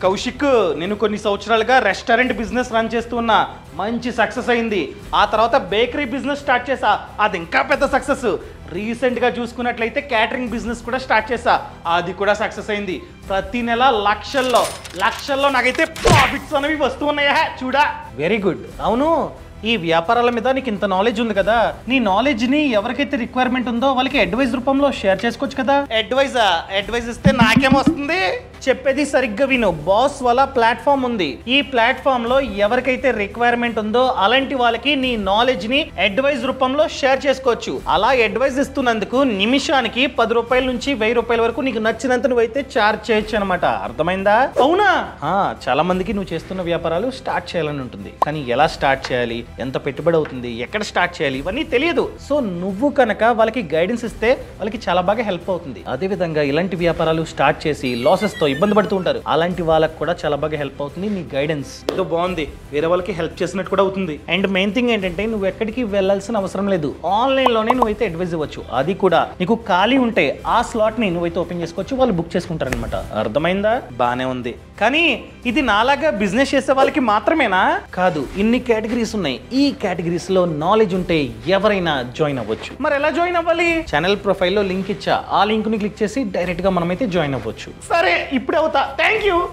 కౌశిక్, నేను కొన్ని సంవత్సరాలుగా రెస్టారెంట్ బిజినెస్ రన్ చేస్తూ ఉన్నా, మంచి సక్సెస్ అయింది. ఆ తర్వాత బేకరీ బిజినెస్ స్టార్ట్ చేసా, అది ఇంకా పెద్ద సక్సెస్. రీసెంట్గా చూసుకున్నట్లయితే క్యాటరింగ్ బిజినెస్ కూడా స్టార్ట్ చేసా, అది కూడా సక్సెస్ అయింది. ప్రతి నెల లక్షల్లో నాకైతే ప్రాఫిట్స్ అనేవి వస్తూ ఉన్నాయా చూడా. Very good. అవును, ఈ వ్యాపారాల మీద నీకు ఇంత నాలెడ్జ్ ఉంది కదా, నీ నాలెడ్జ్ ని ఎవరికైతే రిక్వైర్మెంట్ ఉందో వాళ్ళకి అడ్వైజ్ రూపంలో షేర్ చేసుకోవచ్చు కదా. అడ్వైజ్ ఇస్తే నాకేమొస్తుంది? చెప్పేది సరిగ్గా విను. బాస్ వాళ్ళ ప్లాట్ఫామ్ ఉంది. ఈ ప్లాట్ఫామ్ లో ఎవరికైతే రిక్వైర్మెంట్ ఉందో అలాంటి వాళ్ళకి నీ నాలెడ్జ్ ని అడ్వైజ్ రూపంలో షేర్ చేసుకోవచ్చు. అలా అడ్వైజ్ ఇస్తున్నందుకు నిమిషానికి 10 రూపాయల నుంచి 1000 రూపాయల వరకు నీకు నచ్చినంత నువ్వైతే చార్జ్ చేయొచ్చు అనమాట. అర్థమైందా? అవునా? చాలా మందికి నువ్వు చేస్తున్న వ్యాపారాలు స్టార్ట్ చేయాలని ఉంటుంది, కానీ ఎలా స్టార్ట్ చేయాలి, ఎంత పెట్టుబడి అవుతుంది, ఎక్కడ స్టార్ట్ చేయాలి, ఇవన్నీ తెలియదు. సో నువ్వు కనుక వాళ్ళకి గైడెన్స్ ఇస్తే వాళ్ళకి చాలా బాగా హెల్ప్ అవుతుంది. అదే విధంగా ఇలాంటి వ్యాపారాలు స్టార్ట్ చేసి లాసెస్ తో ఇబ్బంది పడుతూ ఉంటారు, అలాంటి వాళ్ళకి కూడా చాలా బాగా హెల్ప్ అవుతుంది నీ గైడెన్స్. ఏదో బాగుంది, వేరే వాళ్ళకి హెల్ప్ చేసినట్టు కూడా అవుతుంది. అండ్ మెయిన్ థింగ్ ఏంటంటే నువ్వు ఎక్కడికి వెళ్ళాల్సిన అవసరం లేదు, ఆన్లైన్ లోనే నువ్వైతే అడ్వైజ్ ఇవ్వచ్చు. అది కూడా నీకు ఖాళీ ఉంటే ఆ స్లాట్ ని నువ్వైతే ఓపెన్ చేసుకోవచ్చు, వాళ్ళు బుక్ చేసుకుంటారు అనమాట. అర్థమైందా? బానే ఉంది. కానీ ఇది నాలాగా బిజినెస్ చేసే వాళ్ళకి మాత్రమేనా? కాదు, ఇన్ని కేటగిరీస్ ఉన్నాయి. ఈ కేటగిరీస్ లో నాలెడ్జ్ ఉంటే ఎవరైనా జాయిన్ అవ్వచ్చు. మరి ఎలా జాయిన్ అవ్వాలి? ఛానల్ ప్రొఫైల్ లో లింక్ ఇచ్చా, ఆ లింక్ ని క్లిక్ చేసి డైరెక్ట్ గా మనమైతే జాయిన్ అవ్వచ్చు. సరే, ఇప్పుడే అవుతా. Thank you.